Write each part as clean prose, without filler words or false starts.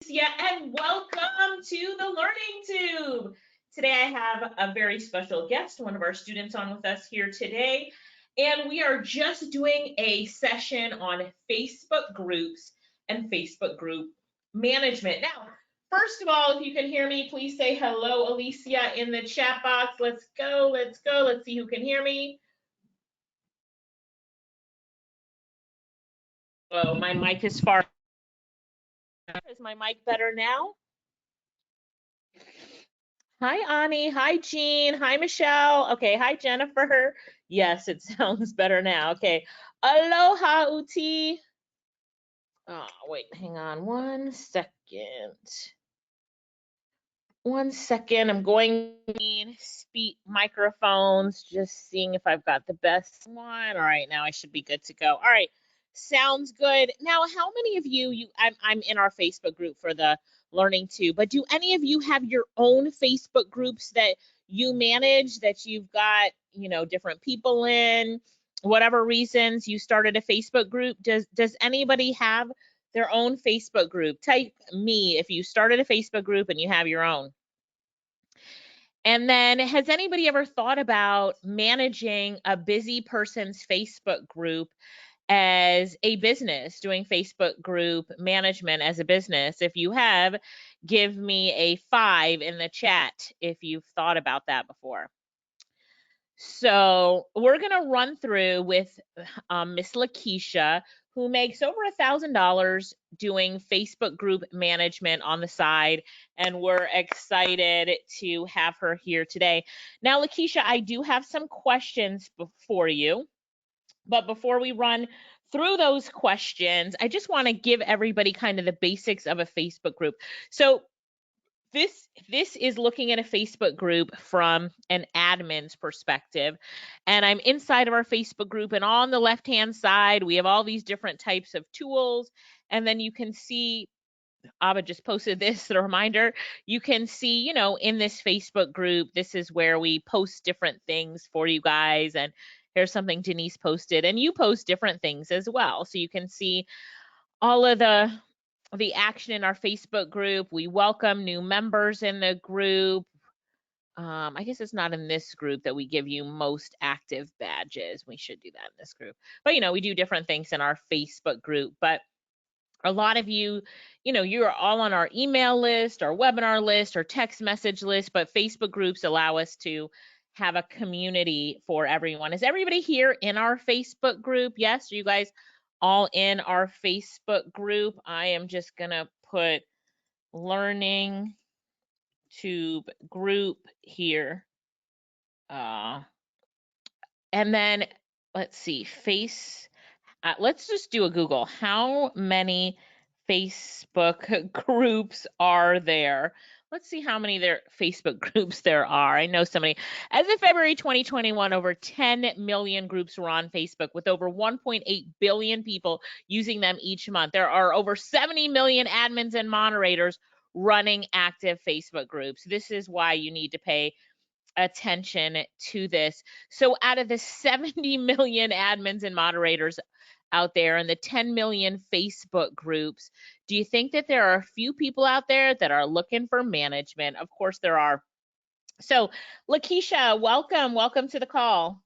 Yeah, and welcome to the Learning Tube. Today I have a very special guest, one of our students on with us here today, and we are just doing a session on Facebook groups and Facebook group management. Now, first of all, if you can hear me, please say hello, Alicia, in the chat box. Let's go, let's go. Let's see who can hear me. Oh, my mic is far. Is my mic better now? Hi, Ani. Hi, Jean. Hi, Michelle. Okay. Hi, Jennifer. Yes, it sounds better now. Okay. Aloha, Uti. Oh, wait, hang on 1 second. 1 second. I'm going to speak microphones, just seeing if I've got the best one. All right, now I should be good to go. All right. Sounds good. Now, how many of you, I'm in our Facebook group for the Learning Too, but do any of you have your own Facebook groups that you manage, that you've got, different people in, whatever reasons you started a Facebook group? Does anybody have their own Facebook group? Type me if you started a Facebook group and you have your own. And then, has anybody ever thought about managing a busy person's Facebook group as a business, doing Facebook group management as a business? If you have, give me a 5 in the chat if you've thought about that before. So we're going to run through with Miss Lakeisha, who makes over $1,000 doing Facebook group management on the side, and we're excited to have her here today. Now, Lakeisha, I do have some questions for you, but before we run through those questions, I just want to give everybody kind of the basics of a Facebook group. So this is looking at a Facebook group from an admin's perspective, and I'm inside of our Facebook group, and on the left hand side we have all these different types of tools, and then you can see Abba just posted this, the reminder. You can see, in this Facebook group, this is where we post different things for you guys, and here's something Denise posted, and you post different things as well, so you can see all of the action in our Facebook group. We welcome new members in the group. I guess it's not in this group that we give you most active badges. We should do that in this group. But, we do different things in our Facebook group. But a lot of you, you are all on our email list, our webinar list, our text message list, but Facebook groups allow us to have a community for everyone. Is everybody here in our Facebook group? Yes, are you guys all in our Facebook group? I am just going to put Learning Tube group here. And then let's see, let's just do a Google. How many Facebook groups are there? Let's see how many Facebook groups there are. I know so many. As of February 2021, over 10 million groups were on Facebook, with over 1.8 billion people using them each month. There are over 70 million admins and moderators running active Facebook groups. This is why you need to pay attention to this. So out of the 70 million admins and moderators out there and the 10 million Facebook groups, do you think that there are a few people out there that are looking for management? Of course there are. So Lakeisha, welcome to the call.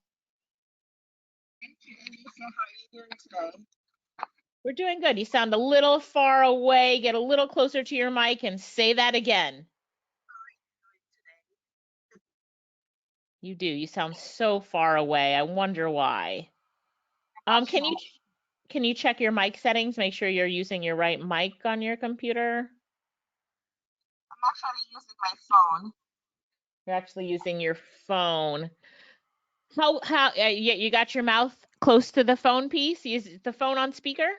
Thank you, Elisa. How are you doing today? We're doing good. You sound a little far away. Get a little closer to your mic and say that again. You do. You sound so far away. I wonder why. Can you check your mic settings? Make sure you're using your right mic on your computer. I'm actually using my phone. You're actually using your phone. How you got your mouth close to the phone piece? Is the phone on speaker?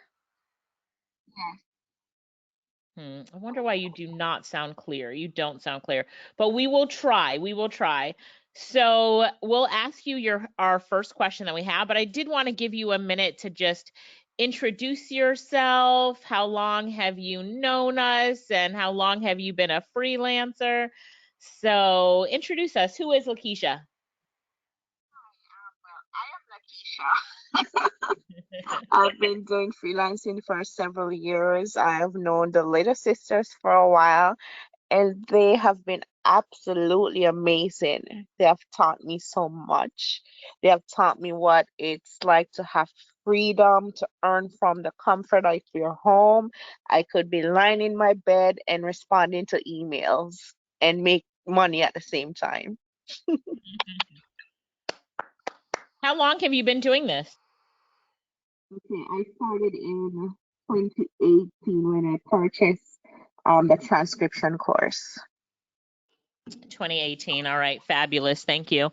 Yes. I wonder why you do not sound clear. You don't sound clear, but we will try. We will try. So we'll ask you our first question that we have, but I did want to give you a minute to just introduce yourself. How long have you known us, and how long have you been a freelancer? So introduce us. Who is Lakeisha? Hi, I am Lakeisha. I've been doing freelancing for several years. I've known the little sisters for a while, and they have been absolutely amazing. They have taught me so much. They have taught me what it's like to have freedom to earn from the comfort of your home. I could be lying in my bed and responding to emails and make money at the same time. How long have you been doing this? Okay, I started in 2018 when I purchased the transcription course. 2018. All right, fabulous. Thank you.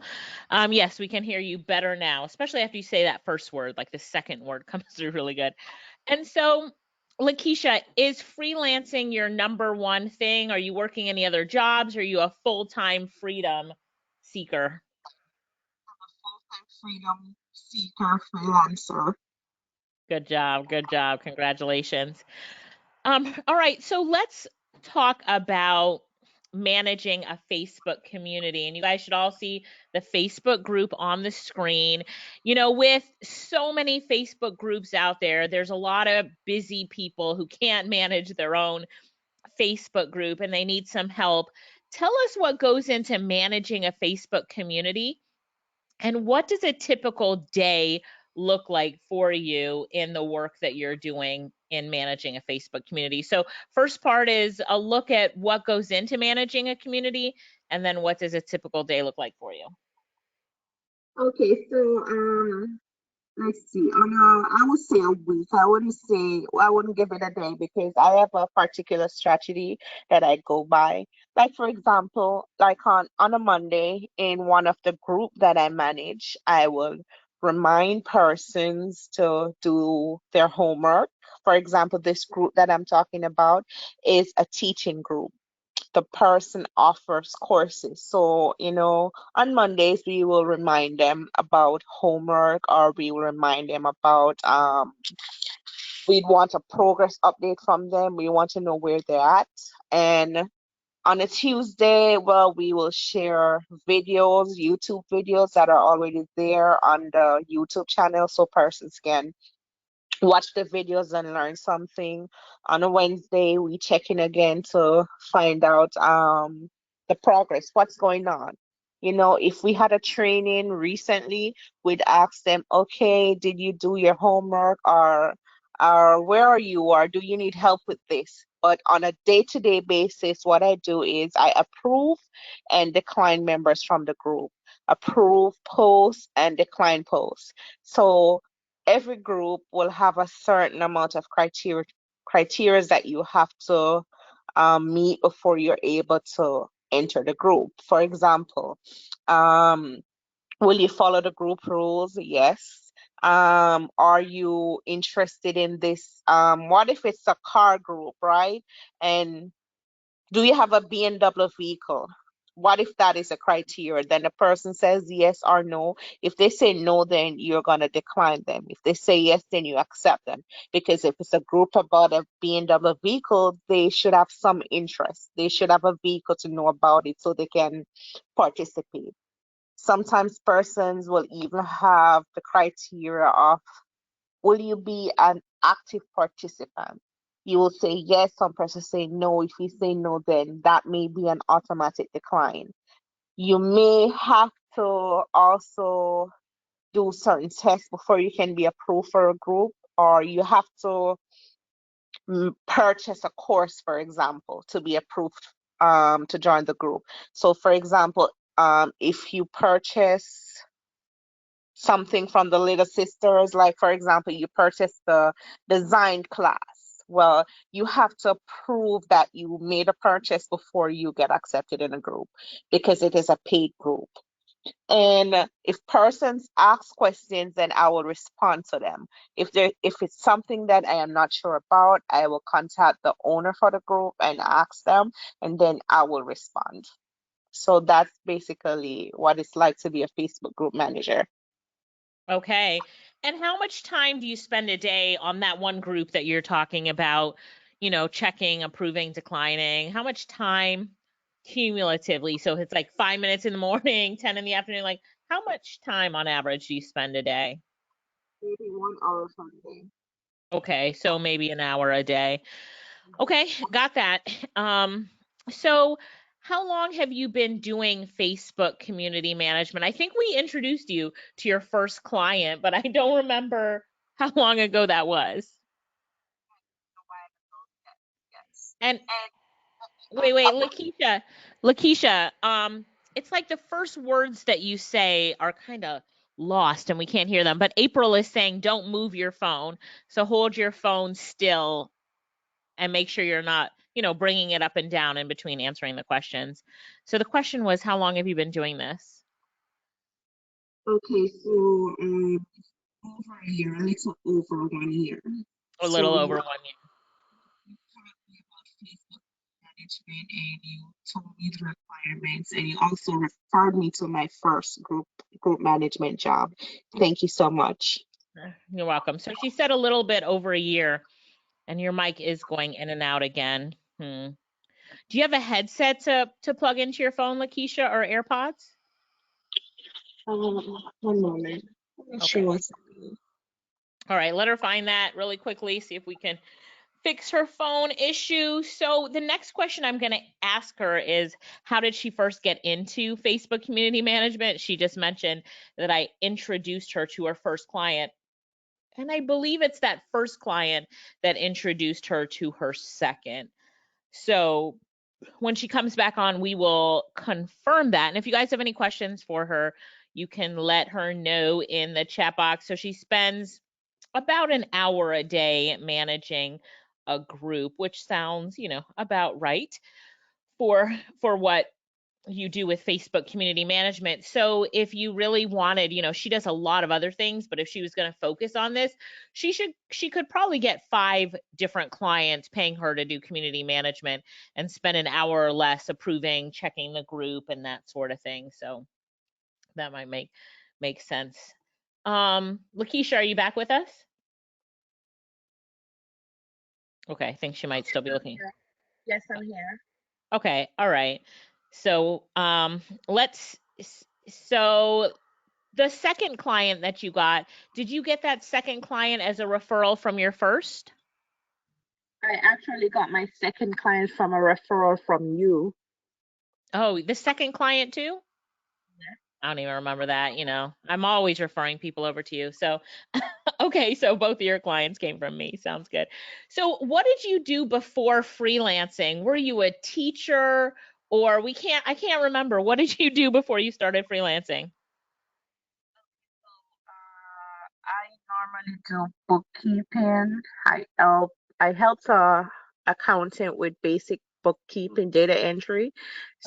Yes, we can hear you better now, especially after you say that first word, like the second word comes through really good. And so, Lakeisha, is freelancing your number one thing? Are you working any other jobs? Are you a full-time freedom seeker? Full-time freedom seeker freelancer. Good job. Good job. Congratulations. All right, so let's talk about managing a Facebook community. And you guys should all see the Facebook group on the screen. You know, with so many Facebook groups out there, there's a lot of busy people who can't manage their own Facebook group and they need some help. Tell us what goes into managing a Facebook community and what does a typical day look like for you in the work that you're doing in managing a Facebook community? So, first part is a look at what goes into managing a community, and then what does a typical day look like for you? Okay, so let's see. I would say a week. I wouldn't give it a day because I have a particular strategy that I go by. Like for example, like on a Monday in one of the group that I manage, I will remind persons to do their homework. For example, this group that I'm talking about is a teaching group. The person offers courses. So, on Mondays, we will remind them about homework or we will remind them about, we want a progress update from them. We want to know where they're at. And on a Tuesday, well, we will share videos, YouTube videos that are already there on the YouTube channel so persons can watch the videos and learn something. On a Wednesday, we check in again to find out the progress, what's going on. If we had a training recently, we'd ask them, okay, did you do your homework or where are you or do you need help with this? But on a day-to-day basis, what I do is I approve and decline members from the group, approve posts and decline posts. So every group will have a certain amount of criteria that you have to meet before you're able to enter the group. For example, um, will you follow the group rules? Yes. Are you interested in this? What if it's a car group, right? And do you have a BMW vehicle? What if that is a criteria? Then the person says yes or no. If they say no, then you're going to decline them. If they say yes, then you accept them. Because if it's a group about a BMW vehicle, they should have some interest. They should have a vehicle to know about it so they can participate. Sometimes persons will even have the criteria of, will you be an active participant? You will say yes, some person say no. If you say no, then that may be an automatic decline. You may have to also do certain tests before you can be approved for a group, or you have to purchase a course, for example, to be approved to join the group. So, for example, if you purchase something from the little sisters, like for example, you purchase the design class. Well, you have to prove that you made a purchase before you get accepted in a group because it is a paid group. And if persons ask questions, then I will respond to them. If it's something that I am not sure about, I will contact the owner for the group and ask them, and then I will respond. So that's basically what it's like to be a Facebook group manager. Okay. And how much time do you spend a day on that one group that you're talking about, checking, approving, declining? How much time cumulatively? So if it's like 5 minutes in the morning, 10 in the afternoon, like how much time on average do you spend a day? maybe 1 hour from there. Okay, so maybe an hour a day. Okay, got that. So how long have you been doing Facebook community management? I think we introduced you to your first client, but I don't remember how long ago that was. A while ago, yes. And And wait, Lakeisha, it's like the first words that you say are kind of lost and we can't hear them. But April is saying, don't move your phone. So hold your phone still and make sure you're not, bringing it up and down in between answering the questions. So the question was, how long have you been doing this? okay, so over a year, a little over 1 year. A So little over you 1 year. taught me about Facebook management and you told me the requirements and you also referred me to my first group management job. Thank you so much. You're welcome. So she said a little bit over a year, and your mic is going in and out again. Hmm. Do you have a headset to plug into your phone, Lakeisha, or AirPods? 1 moment. I'm not sure Okay. what's happening. All right, let her find that really quickly, see if we can fix her phone issue. So the next question I'm going to ask her is, how did she first get into Facebook community management? She just mentioned that I introduced her to her first client. And I believe it's that first client that introduced her to her second. So when she comes back on, we will confirm that. And if you guys have any questions for her, you can let her know in the chat box. So she spends about an hour a day managing a group, which sounds, about right for what you do with Facebook community management. So if you really wanted, she does a lot of other things, but if she was going to focus on this, she could probably get 5 different clients paying her to do community management and spend an hour or less approving, checking the group and that sort of thing. So that might make sense. Lakeisha, are you back with us? Okay, I think she might Yes, still be I'm looking. here. Yes, I'm here. Okay, all right. So, let's so the second client that you got, did you get that second client as a referral from your first? I actually got my second client from a referral from you. Oh, the second client too? I don't even remember that, I'm always referring people over to you. So, okay, so both of your clients came from me. Sounds good. So, what did you do before freelancing? Were you a teacher or I can't remember. What did you do before you started freelancing? I normally do bookkeeping. I help a accountant with basic bookkeeping, data entry.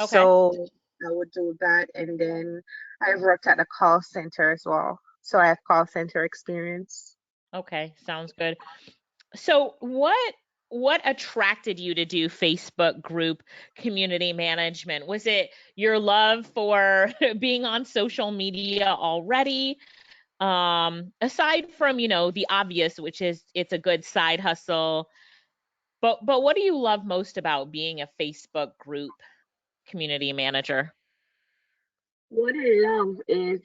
Okay. So I would do that, and then I've worked at a call center as well. So I have call center experience. Okay, sounds good. So what attracted you to do Facebook group community management? Was it your love for being on social media already? Aside from, the obvious, which is it's a good side hustle, but what do you love most about being a Facebook group community manager? What I love is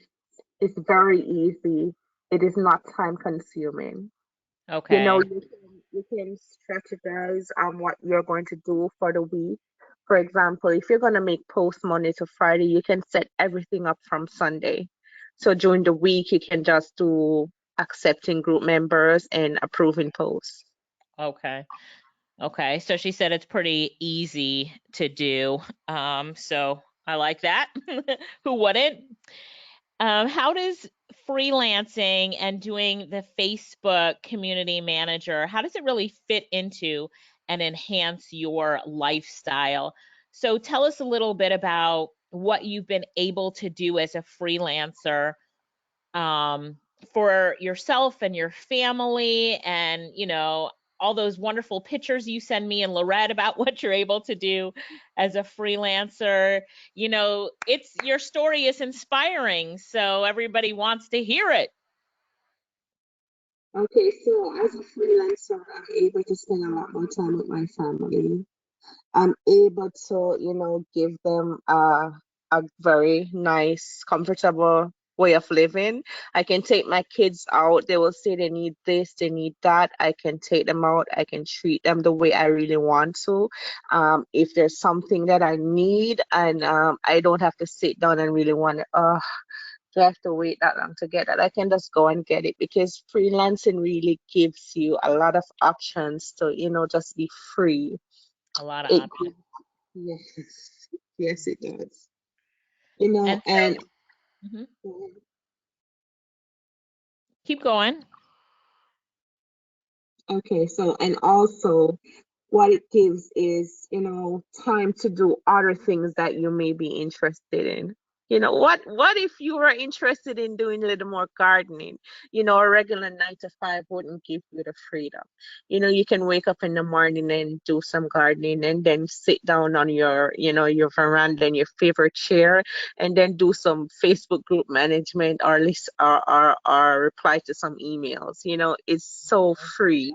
it's very easy. It is not time consuming. You know, Okay. you can strategize on what you're going to do for the week. For example, if you're going to make posts Monday to Friday, you can set everything up from Sunday. So during the week, you can just do accepting group members and approving posts. Okay. Okay. So she said it's pretty easy to do. So I like that. Who wouldn't? How does freelancing and doing the Facebook community manager, how does it really fit into and enhance your lifestyle? So tell us a little bit about what you've been able to do as a freelancer, um, for yourself and your family, and all those wonderful pictures you send me and Lorette about what you're able to do as a freelancer. It's your story is inspiring, so everybody wants to hear it. Okay, so as a freelancer, I'm able to spend a lot more time with my family. I'm able to, give them a very nice, comfortable way of living. I can take my kids out. They will say they need this, they need that. I can take them out. I can treat them the way I really want to. If there's something that I need, and I don't have to sit down and really want to, do I have to wait that long to get that? I can just go and get it because freelancing really gives you a lot of options to, just be free. A lot of It, options. yes, yes, it does. And And so, mhm, keep going. okay, so and also what it gives is, time to do other things that you may be interested in. What if you were interested in doing a little more gardening? A regular 9 to 5 wouldn't give you the freedom. You can wake up in the morning and do some gardening and then sit down on your veranda in your favorite chair and then do some Facebook group management or list or reply to some emails. It's so free.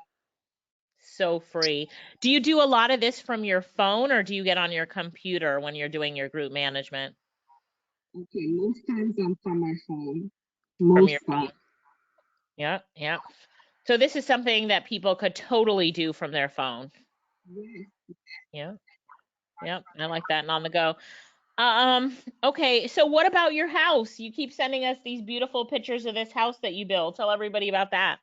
So free. Do you do a lot of this from your phone or do you get on your computer when you're doing your group management Okay, most times I'm from my phone. from your Most phone? times. Yeah, yeah. So this is something that people could totally do from their phone. Yes. Yeah, yeah. I like that and on the go. Okay, so what about your house? You keep sending us these beautiful pictures of this house that you built. Tell everybody about that.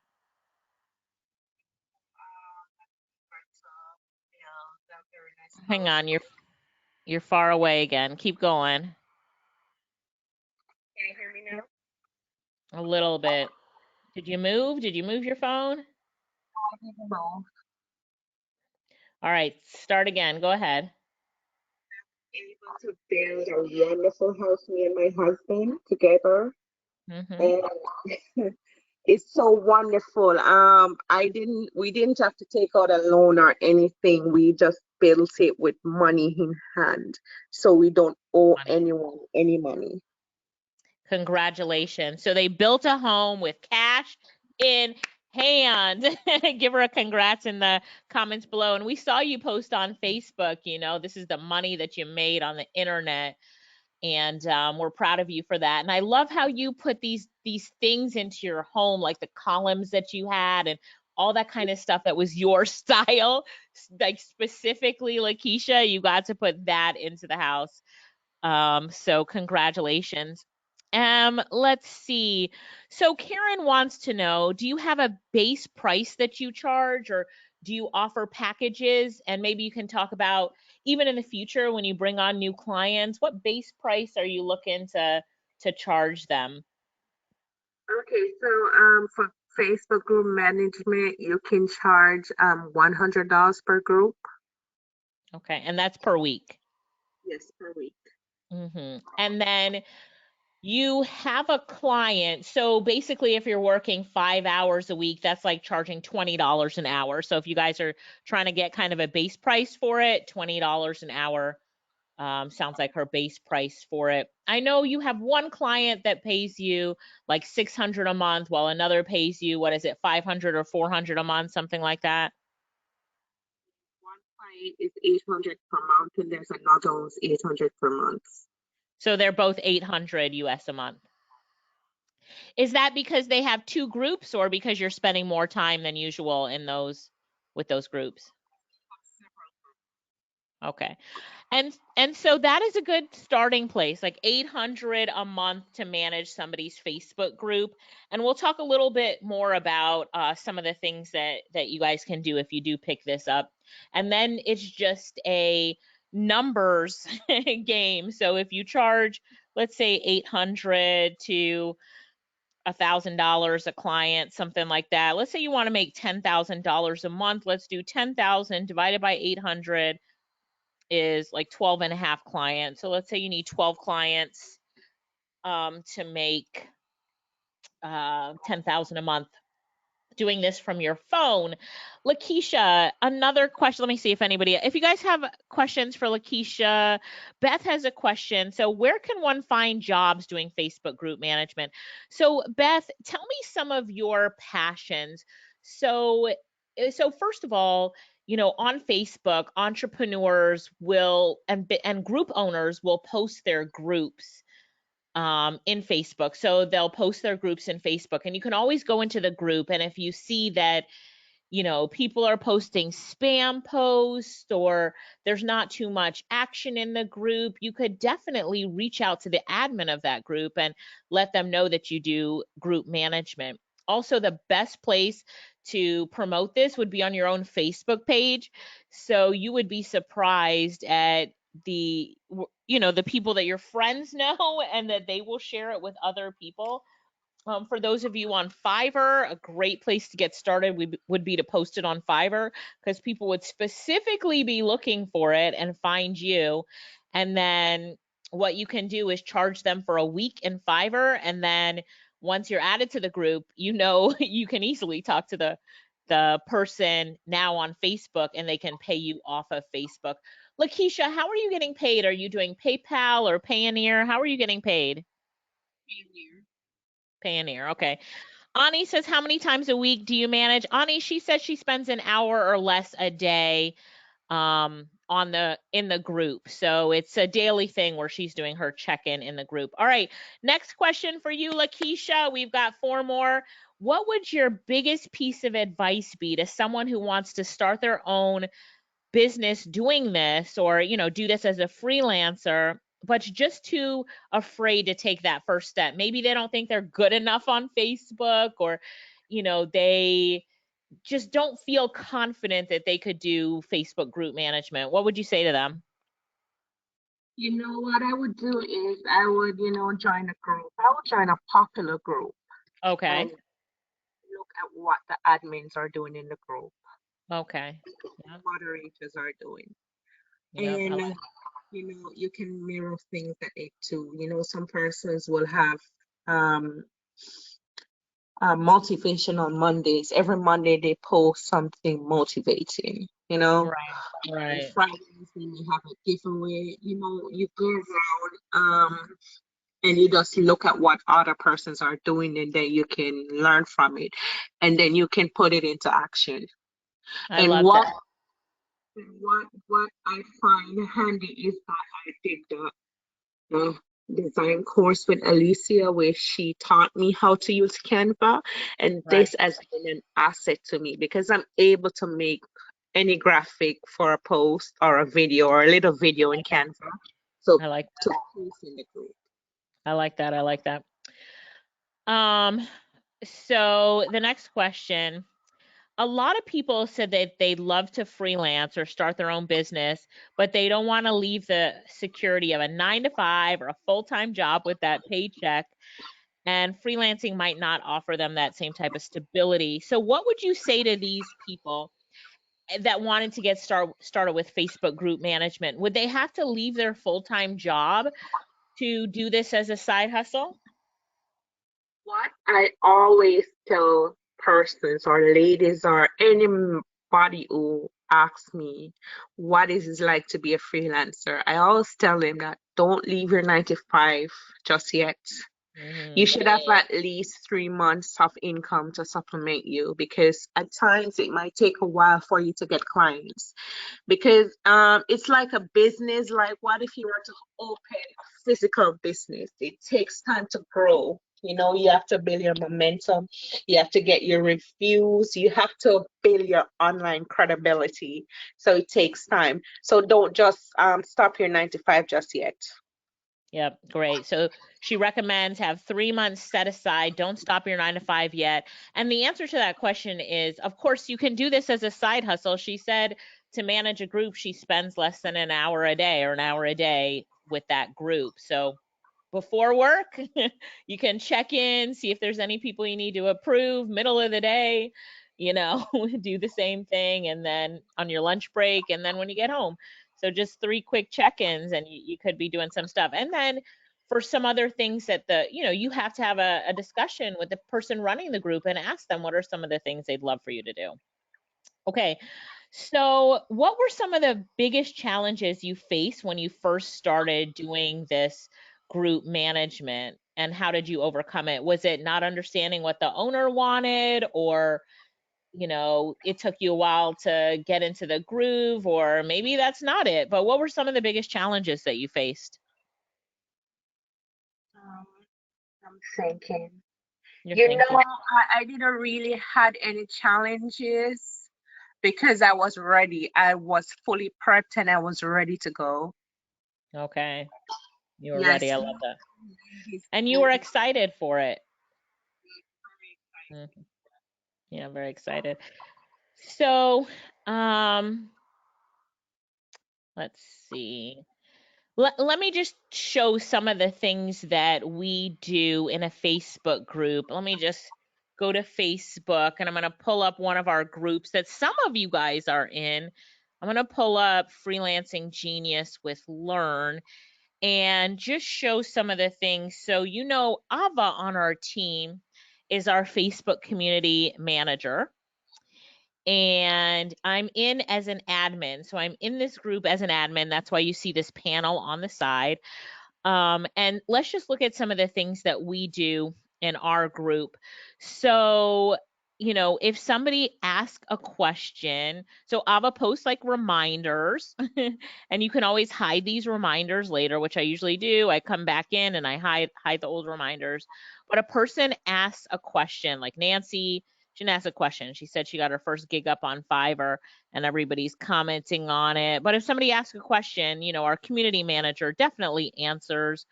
Yeah, that's very nice Hang house. on, you're far away again. Keep going. Can you hear me now? A little bit. Did you move? Did you move your phone? I didn't know. All right, start again. Go ahead. Able to build a wonderful house, me and my husband together. Mm-hmm. And it's so wonderful. We didn't have to take out a loan or anything. We just built it with money in hand. So we don't owe anyone any money. Congratulations. So they built a home with cash in hand. Give her a congrats in the comments below. And we saw you post on Facebook, this is the money that you made on the internet. And we're proud of you for that. And I love how you put these things into your home, like the columns that you had and all that kind of stuff that was your style. Like specifically, Lakeisha, you got to put that into the house. So congratulations. Let's see. So Karen wants to know, do you have a base price that you charge or do you offer packages? And maybe you can talk about even in the future when you bring on new clients, what base price are you looking to charge them? Okay, so for Facebook group management, you can charge $100 per group. Okay, and that's per week. Yes, per week. And then you have a client. So basically, if you're working 5 hours a week, that's like charging $20 an hour. So if you guys are trying to get kind of a base price for it, $20 an hour sounds like her base price for it. I know you have one client that pays you like 600 a month, while another pays you, what is it, 500 or 400 a month, something like that. One client is 800 per month, and there's another one's 800 per month. So they're both 800 US a month. Is that because they have two groups or because you're spending more time than usual in those with those groups? Okay. And so that is a good starting place, like 800 a month to manage somebody's Facebook group. And we'll talk a little bit more about some of the things that you guys can do if you do pick this up. And then it's just a numbers game. So if you charge, let's say 800 to $1,000 a client, something like that. Let's say you want to make $10,000 a month. Let's do 10,000 divided by 800 is like 12 and a half clients. So let's say you need 12 clients to make 10,000 a month doing this from your phone. Lakeisha, another question. Let me see if you guys have questions for Lakeisha. Beth has a question. So, where can one find jobs doing Facebook group management? So, Beth, tell me some of your passions. So, so first of all, on Facebook, entrepreneurs will and group owners will post their groups in Facebook. So they'll post their groups in Facebook, and you can always go into the group. And if you see that, people are posting spam posts or there's not too much action in the group, you could definitely reach out to the admin of that group and let them know that you do group management. Also, the best place to promote this would be on your own Facebook page. So you would be surprised at the people that your friends know and that they will share it with other people. For those of you on Fiverr, a great place to get started would be to post it on Fiverr, because people would specifically be looking for it and find you. And then what you can do is charge them for a week in Fiverr. And then once you're added to the group, you can easily talk to the person now on Facebook, and they can pay you off of Facebook. Lakeisha, how are you getting paid? Are you doing PayPal or Payoneer? How are you getting paid? Payoneer. Okay. Ani says, how many times a week do you manage? Ani, she says she spends an hour or less a day in the group. So it's a daily thing where she's doing her check-in in the group. All right. Next question for you, Lakeisha. We've got 4 more. What would your biggest piece of advice be to someone who wants to start their own business doing this, or do this as a freelancer, but just too afraid to take that first step? Maybe they don't think they're good enough on Facebook, or they just don't feel confident that they could do Facebook group management. What would you say to them? You know what I would do is I would, join a group. I would join a popular group and Okay. look at what the admins are doing in the group, Okay. Yep. moderators are doing. Yep. I And, like. you can mirror things that they do. Some persons will have um, motivational Mondays. Every Monday they post something motivating, Right. and Right. Fridays when you have a giveaway, you go around and you just look at what other persons are doing, and then you can learn from it, and then you can put it into action. I And love that. what I find handy is that I did the design course with Alicia, where she taught me how to use Canva, and Right. this has been an asset to me because I'm able to make any graphic for a post or a video or a little video in Canva. So I like to post in the group. I like that. I like that. Um, so the next question, a lot of people said that they'd love to freelance or start their own business, but they don't want to leave the security of a 9 to 5 or a full-time job with that paycheck. And freelancing might not offer them that same type of stability. So what would you say to these people that wanted to get started with Facebook group management? Would they have to leave their full-time job to do this as a side hustle? What I always tell persons or ladies or anybody who asks me what is it like to be a freelancer, I always tell them that don't leave your 9 to 5 just yet. You Hmm. should have at least 3 months of income to supplement you, because at times it might take a while for you to get clients, because it's like a business. Like, what if you were to open a physical business? It takes time to grow. You have to build your momentum, you have to get your reviews, you have to build your online credibility. So it takes time. So don't just stop your 9 to 5 just yet. Yep, great. So she recommends have 3 months set aside. Don't stop your 9 to 5 yet. And the answer to that question is, of course, you can do this as a side hustle. She said to manage a group, she spends less than an hour a day or an hour a day with that group. So before work, you can check in, see if there's any people you need to approve. Middle of the day, do the same thing. And then on your lunch break, and then when you get home. So just 3 quick check-ins, and you could be doing some stuff. And then for some other things that you have to have a discussion with the person running the group and ask them what are some of the things they'd love for you to do. Okay. So, what were some of the biggest challenges you faced when you first started doing this group management, and how did you overcome it? Was it not understanding what the owner wanted, or, it took you a while to get into the groove, or maybe that's not it? But what were some of the biggest challenges that you faced? I'm thinking. You're You know, thinking. I didn't really had any challenges because I was ready. I was fully prepped and I was ready to go. Okay. You were Yes, ready. I love that. ladies, And you were ladies, excited for it. very Mhm. Yeah, very excited. So, um, let's see. Let me just show some of the things that we do in a Facebook group. Let me just go to Facebook and I'm going to pull up one of our groups that some of you guys are in. I'm going to pull up Freelancing Genius with Learn and just show some of the things. So, you know, Ava on our team is our Facebook community manager. And I'm in as an admin. So I'm in this group as an admin. That's why you see this panel on the side. And let's just look at some of the things that we do in our group. So, you know, if somebody asks a question, so Ava posts like reminders, and you can always hide these reminders later, which I usually do. I come back in and I hide the old reminders. But a person asks a question, like Nancy, she didn't ask a question. She said she got her first gig up on Fiverr and everybody's commenting on it. But if somebody asks a question, you know, our community manager definitely answers.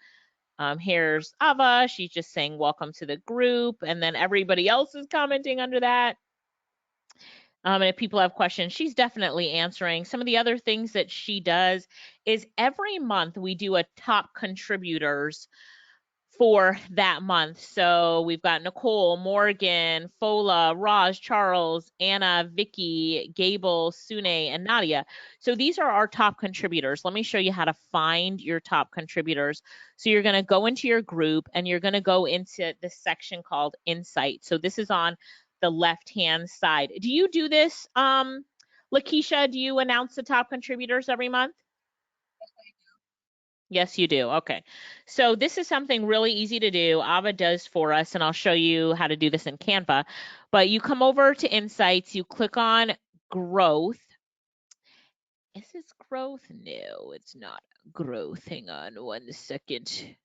Here's Ava. She's just saying, welcome to the group. And then everybody else is commenting under that. And if people have questions, she's definitely answering. Some of the other things that she does is every month we do a top contributors for that month. So we've got Nicole, Morgan, Fola, Raj, Charles, Anna, Vicky, Gable, Sune, and Nadia. So these are our top contributors. Let me show you how to find your top contributors. So you're going to go into your group and you're going to go into this section called Insight. So this is on the left-hand side. Do you do this, Lakeisha? Do you announce the top contributors every month? Yes, you do. Okay. So this is something really easy to do. Ava does for us, and I'll show you how to do this in Canva. But you come over to Insights, you click on Growth. Is this growth? No, it's not growth. Hang on one second.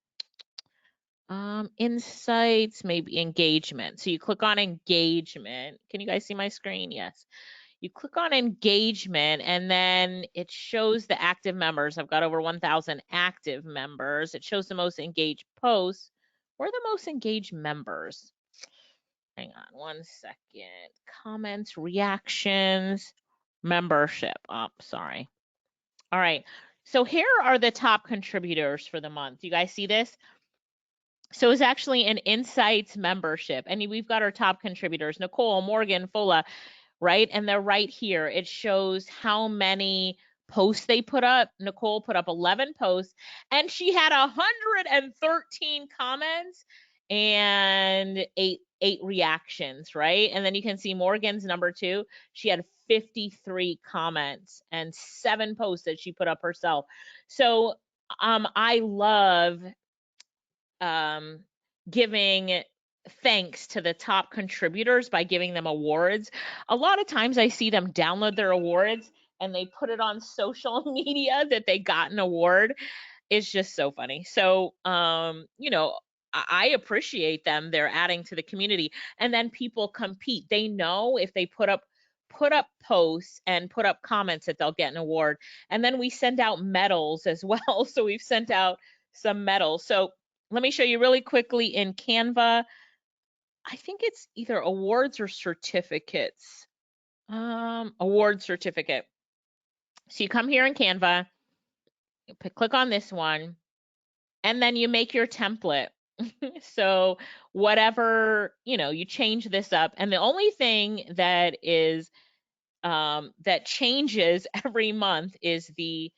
Insights, maybe engagement. So you click on engagement. Can you guys see my screen? Yes. You click on engagement and then it shows the active members. I've got over 1,000 active members. It shows the most engaged posts. We're the most engaged members. Hang on one second. Comments, reactions, membership. Oh, sorry. All right. So here are the top contributors for the month. You guys see this? So it's actually an Insights membership. And we've got our top contributors, Nicole, Morgan, Fola, right? And they're right here. It shows how many posts they put up. Nicole put up 11 posts and she had 113 comments and eight reactions, right? And then you can see Morgan's number 2. She had 53 comments and 7 posts that she put up herself. So I love um, giving thanks to the top contributors by giving them awards. A lot of times I see them download their awards and they put it on social media that they got an award. It's just so funny. So, you know, I appreciate them. They're adding to the community and then people compete. They know if they put up posts and put up comments that they'll get an award. And then we send out medals as well. So we've sent out some medals. So let me show you really quickly in Canva. I think it's either awards or certificates. Award certificate. So you come here in Canva, you click on this one, and then you make your template. So whatever, you know, you change this up. And the only thing that is that changes every month is the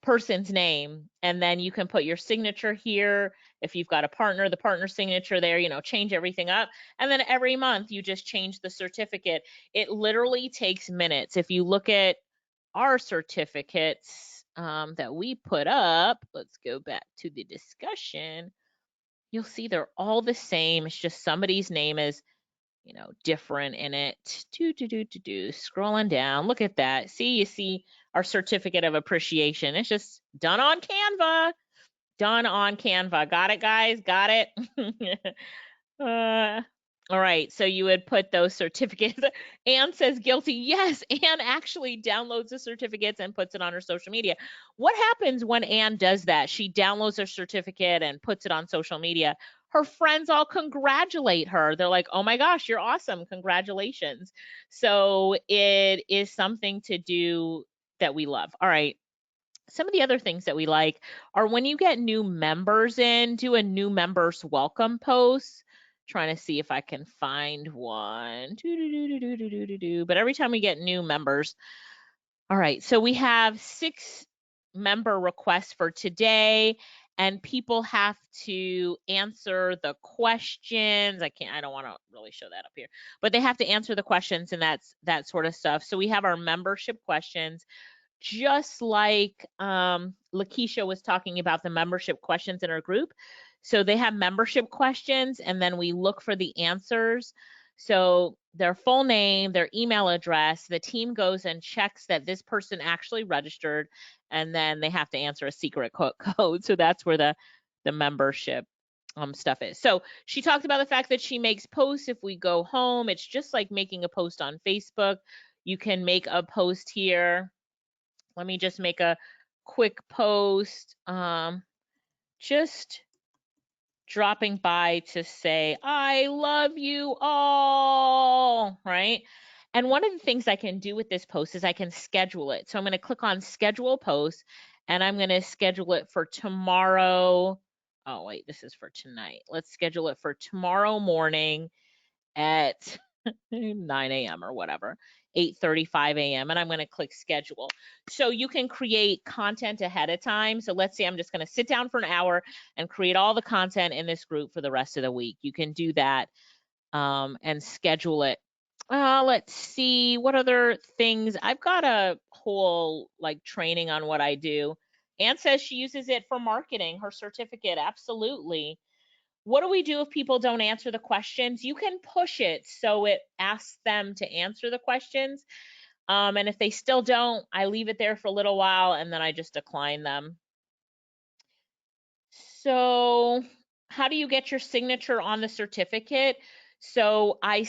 person's name, and then you can put your signature here. If you've got a partner, the partner signature there, you know, change everything up. And then every month you just change the certificate. It literally takes minutes. If you look at our certificates that we put up, let's go back to the discussion. You'll see they're all the same. It's just somebody's name is, you know, different in it. Scrolling down, look at that. See, you see our certificate of appreciation. It's just done on Canva. Done on Canva. Got it, guys? Got it? All right, so you would put those certificates. Anne says guilty. Yes, Anne actually downloads the certificates and puts it on her social media. What happens when Anne does that? She downloads her certificate and puts it on social media. Her friends all congratulate her. They're like, oh my gosh, you're awesome. Congratulations. So it is something to do that we love. All right. Some of the other things that we like are when you get new members in, do a new members welcome post. Trying to see if I can find one. But every time we get new members, all right, so we have 6 member requests for today, and people have to answer the questions. I don't want to really show that up here, but they have to answer the questions and that sort of stuff. So we have our membership questions, just like Lakeisha was talking about the membership questions in our group. So they have membership questions, and then we look for the answers. So their full name, their email address, the team goes and checks that this person actually registered, and then they have to answer a secret code. So that's where the membership stuff is. So she talked about the fact that she makes posts. If we go home, it's just like making a post on Facebook. You can make a post here. Let me just make a quick post. Just dropping by to say, I love you all, right? And one of the things I can do with this post is I can schedule it. So I'm going to click on schedule post, and I'm going to schedule it for tomorrow. Oh, wait, this is for tonight. Let's schedule it for tomorrow morning at 9 a.m. or whatever, 8:35 a.m. And I'm going to click schedule. So you can create content ahead of time. So let's say I'm just going to sit down for an hour and create all the content in this group for the rest of the week. You can do that and schedule it. Let's see what other things. I've got a whole like training on what I do. Anne says she uses it for marketing, her certificate. Absolutely. What do we do if people don't answer the questions? You can push it so it asks them to answer the questions. And if they still don't, I leave it there for a little while and then I just decline them. So how do you get your signature on the certificate? So I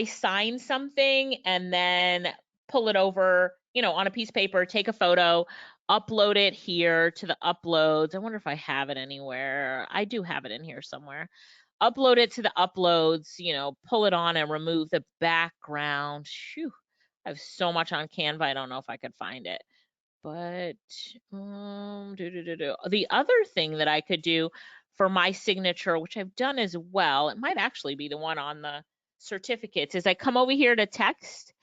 sign something and then pull it over, on a piece of paper, take a photo, upload it here to the uploads. I wonder if I have it anywhere. I do have it in here somewhere. Upload it to the uploads, pull it on and remove the background. Phew, I have so much on Canva, I don't know if I could find it. But the other thing that I could do for my signature, which I've done as well, it might actually be the one on the certificates, is I come over here to text,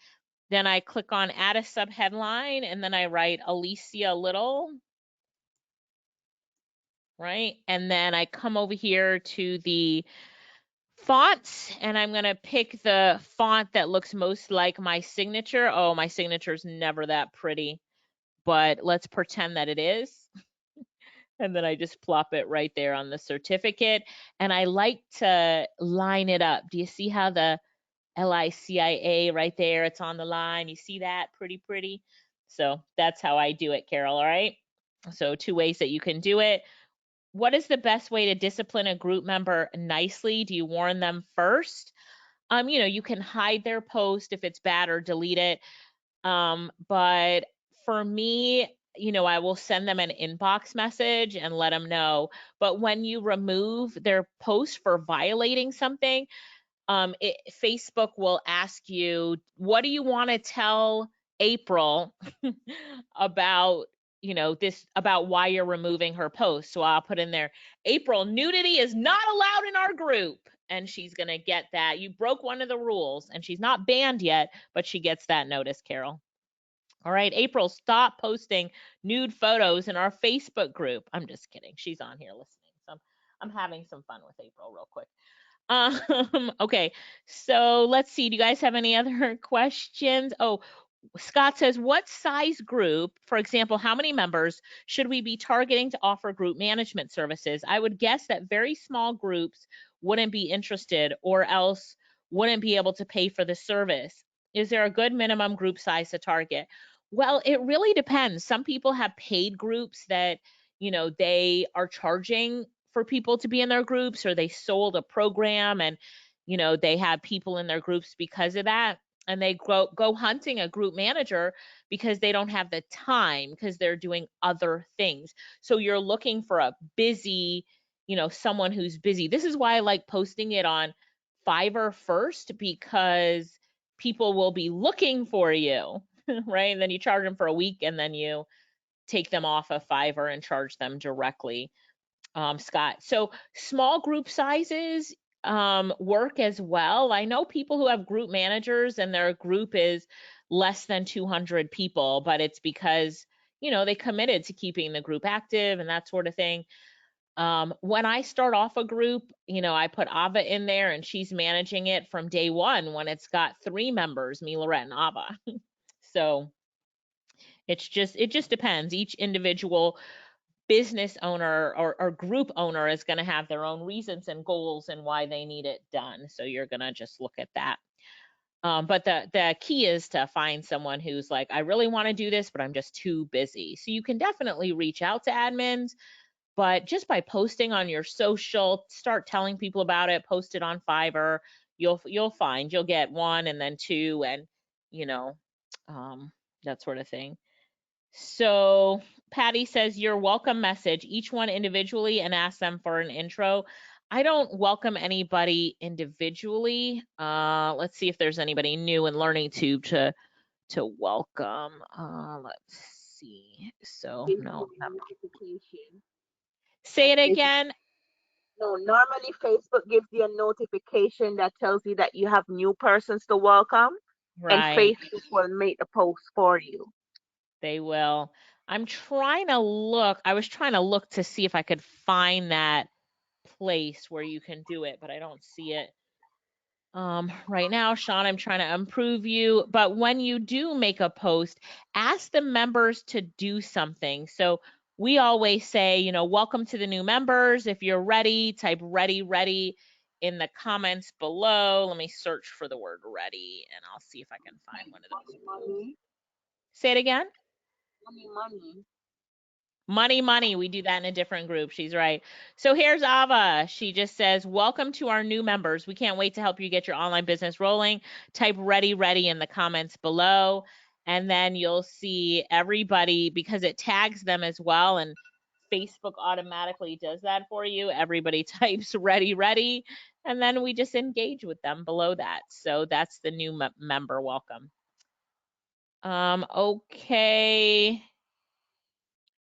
then I click on add a subheadline, and then I write Alicia Little, right? And then I come over here to the fonts, and I'm going to pick the font that looks most like my signature. Oh, my signature is never that pretty, but let's pretend that it is. And then I just plop it right there on the certificate. And I like to line it up. Do you see how the LICIA right there, it's on the line? You see that? Pretty. So that's how I do it, Carol, all right? So 2 ways that you can do it. What is the best way to discipline a group member nicely? Do you warn them first? You can hide their post if it's bad or delete it. But for me, I will send them an inbox message and let them know. But when you remove their post for violating something, Facebook will ask you, what do you want to tell April about, about why you're removing her post? So I'll put in there, April, nudity is not allowed in our group. And she's going to get that. You broke one of the rules, and she's not banned yet, but she gets that notice, Carol. All right, April, stop posting nude photos in our Facebook group. I'm just kidding. She's on here listening. So I'm having some fun with April real quick. Okay, so let's see. Do you guys have any other questions? Oh, Scott says, what size group, for example, how many members should we be targeting to offer group management services? I would guess that very small groups wouldn't be interested or else wouldn't be able to pay for the service. Is there a good minimum group size to target? Well, it really depends. Some people have paid groups that they are charging for people to be in their groups, or they sold a program and, they have people in their groups because of that. And they go hunting a group manager because they don't have the time because they're doing other things. So you're looking for a busy, someone who's busy. This is why I like posting it on Fiverr first, because people will be looking for you, right? And then you charge them for a week and then you take them off of Fiverr and charge them directly, Scott. So small group sizes work as well. I know people who have group managers and their group is less than 200 people, but it's because, they committed to keeping the group active and that sort of thing. When I start off a group, I put Ava in there and she's managing it from day one when it's got 3 members, me, Lorette, and Ava. So it just depends. Each individual business owner or group owner is going to have their own reasons and goals and why they need it done. So you're going to just look at that. But the key is to find someone who's like, I really want to do this, but I'm just too busy. So you can definitely reach out to admins, but just by posting on your social, start telling people about it, post it on Fiverr, you'll find you'll get 1 and then 2 and, you know, that sort of thing. So Patty says your welcome message, each one individually, and ask them for an intro. I don't welcome anybody individually. Let's see if there's anybody new in LearningTube to welcome. Let's see. So no. Notification Say that it says again. no. Normally, Facebook gives you a notification that tells you that you have new persons to welcome, and Right. Facebook will make the post for you. They will. I'm trying to look. I was trying to look to see if I could find that place where you can do it, but I don't see it. Right now, Sean, I'm trying to improve you, but when you do make a post, ask the members to do something. So we always say, welcome to the new members. If you're ready, type ready in the comments below. Let me search for the word ready and I'll see if I can find one of those posts. Money, Say it again. money, money. Money. We do that in a different group. She's right. So here's Ava. She just says, welcome to our new members. We can't wait to help you get your online business rolling. Type ready in the comments below. And then you'll see everybody, because it tags them as well. And Facebook automatically does that for you. Everybody types ready. And then we just engage with them below that. So that's the new member welcome. Okay.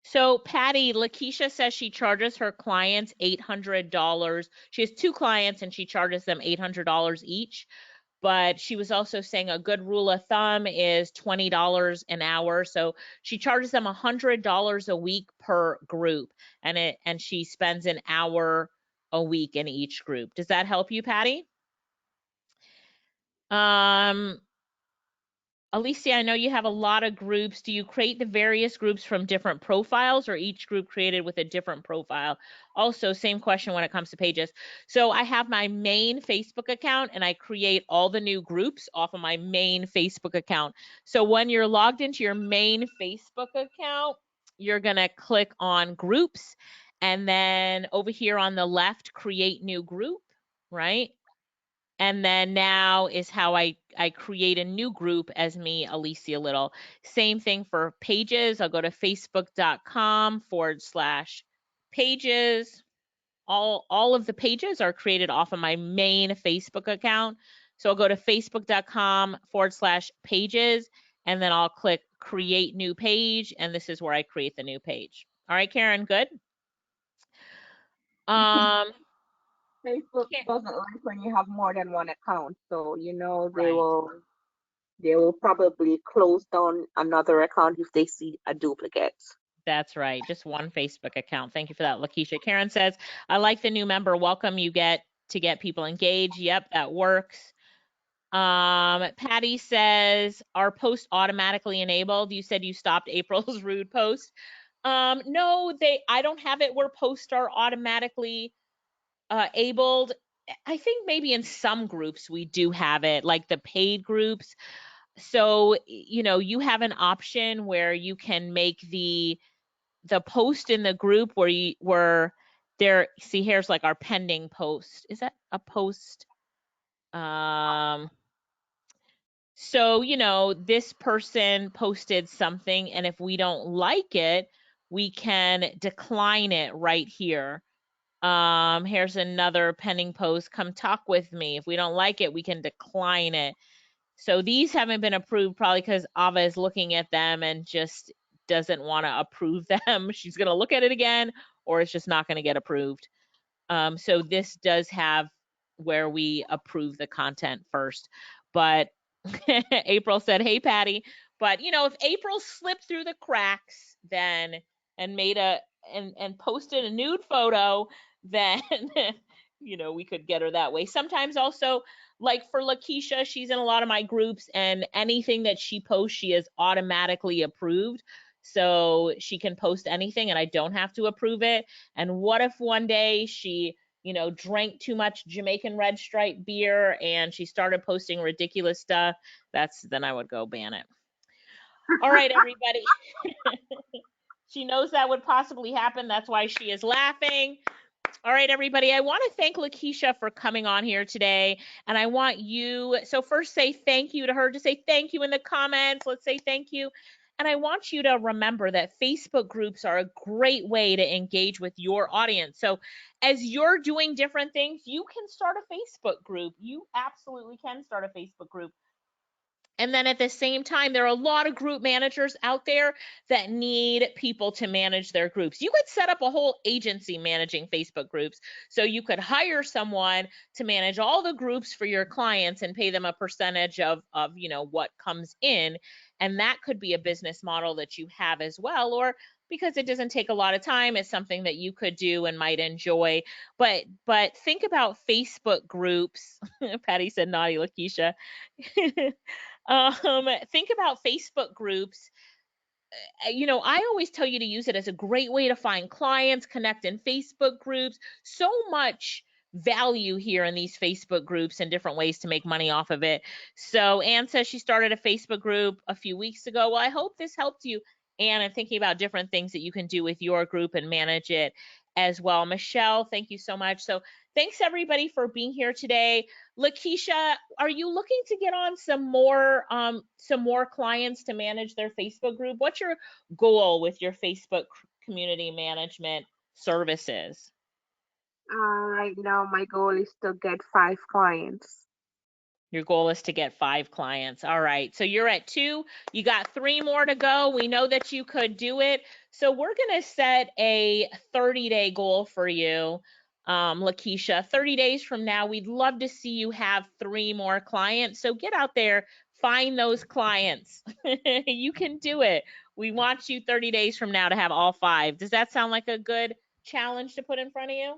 So Patty, Lakeisha says she charges her clients $800. She has 2 clients and she charges them $800 each. But she was also saying a good rule of thumb is $20 an hour. So she charges them $100 a week per group, and she spends an hour a week in each group. Does that help you, Patty? Alicia, I know you have a lot of groups. Do you create the various groups from different profiles or each group created with a different profile? Also, same question when it comes to pages. So I have my main Facebook account and I create all the new groups off of my main Facebook account. So when you're logged into your main Facebook account, you're going to click on groups and then over here on the left, create new group, right? And then now is how I create a new group as me, Alicia Little. Same thing for pages. I'll go to facebook.com/pages. All of the pages are created off of my main Facebook account. So I'll go to facebook.com/pages and then I'll click create new page. And this is where I create the new page. All right, Karen, good? Um, Facebook yeah, doesn't like when you have more than one account, so they right. will probably close down another account if they see a duplicate. That's right. Just one Facebook account. Thank you for that, Lakeisha. Karen says, I like the new member welcome you get to get people engaged. Yep, that works. Patty says, are posts automatically enabled? You said you stopped April's rude post. No, I don't have it where posts are automatically abled. I think maybe in some groups we do have it, like the paid groups. So, you have an option where you can make the the post in the group where there, see, here's like our pending post. Is that a post? So, this person posted something, and if we don't like it, we can decline it right here. Here's another pending post. Come talk with me. If we don't like it, we can decline it. So these haven't been approved probably because Ava is looking at them and just doesn't want to approve them. She's going to look at it again, or it's just not going to get approved. So this does have where we approve the content first. But April said, "Hey, Patty." But if April slipped through the cracks then and made and posted a nude photo, then we could get her that way. Sometimes also, like for Lakeisha, she's in a lot of my groups, and anything that she posts, she is automatically approved. So she can post anything and I don't have to approve it. And what if one day she, drank too much Jamaican Red Stripe beer and she started posting ridiculous stuff? Then I would go ban it. All right, everybody. She knows that would possibly happen. That's why she is laughing. All right, everybody. I want to thank Lakeisha for coming on here today. And I want you, so first say thank you to her. Just say thank you in the comments. Let's say thank you. And I want you to remember that Facebook groups are a great way to engage with your audience. So as you're doing different things, you can start a Facebook group. You absolutely can start a Facebook group. And then at the same time, there are a lot of group managers out there that need people to manage their groups. You could set up a whole agency managing Facebook groups. So you could hire someone to manage all the groups for your clients and pay them a percentage of what comes in. And that could be a business model that you have as well, or because it doesn't take a lot of time, it's something that you could do and might enjoy. But think about Facebook groups. Patty said naughty Lakeisha. Think about Facebook groups. I always tell you to use it as a great way to find clients, connect in Facebook groups. So much value here in these Facebook groups and different ways to make money off of it. So Anne says she started a Facebook group a few weeks ago. Well, I hope this helped you, Anne, in thinking about different things that you can do with your group and manage it as well. Michelle, thank you so much. So thanks everybody for being here today. Lakeisha, are you looking to get on some more clients to manage their Facebook group? What's your goal with your Facebook community management services? Right now, my goal is to get 5 clients. Your goal is to get 5 clients. All right. So you're at 2. You got 3 more to go. We know that you could do it. So we're going to set a 30-day goal for you, Lakeisha. 30 days from now, we'd love to see you have 3 more clients. So get out there, find those clients. You can do it. We want you 30 days from now to have all 5. Does that sound like a good challenge to put in front of you?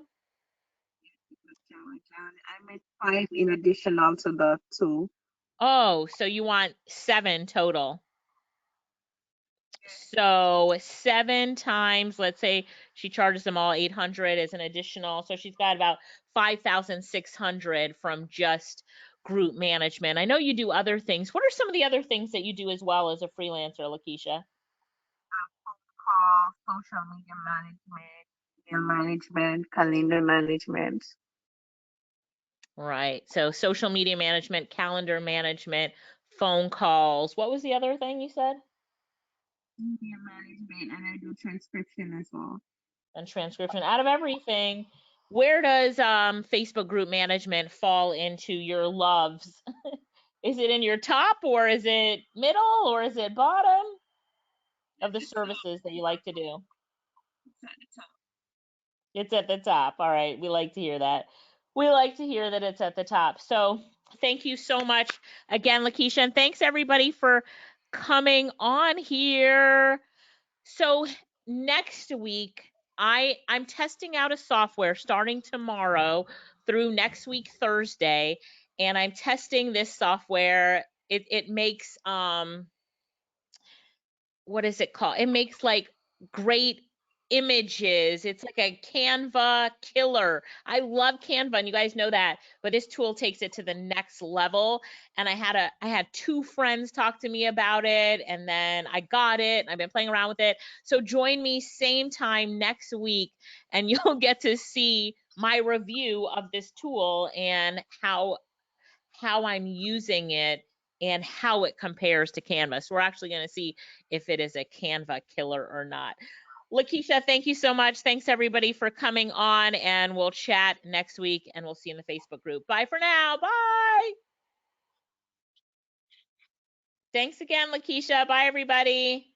I made 5 in additional to the 2. Oh, so you want 7 total. So 7 times, let's say she charges them all 800 as an additional. So she's got about 5,600 from just group management. I know you do other things. What are some of the other things that you do as well as a freelancer, Lakeisha? Social media management, email management, calendar management. Right. So social media management, calendar management, phone calls. What was the other thing you said? Media management, and I do transcription as well. And transcription. Out of everything, where does Facebook group management fall into your loves? Is it in your top, or is it middle, or is it bottom of the services that you like to do? It's at the top. All right. We like to hear that. We like to hear that it's at the top. So thank you so much again, Lakeisha. And thanks everybody for coming on here. So next week, I'm testing out a software starting tomorrow through next week Thursday, and I'm testing this software. It makes what is it called? It makes like great images. It's like a Canva killer. I love Canva, and you guys know that, but this tool takes it to the next level. And I had two friends talk to me about it, and then I got it, and I've been playing around with it. So join me same time next week, and you'll get to see my review of this tool and how I'm using it and how it compares to Canva. So we're actually going to see if it is a Canva killer or not. Lakeisha, thank you so much. Thanks everybody for coming on, and we'll chat next week, and we'll see you in the Facebook group. Bye for now. Bye. Thanks again, Lakeisha. Bye, everybody.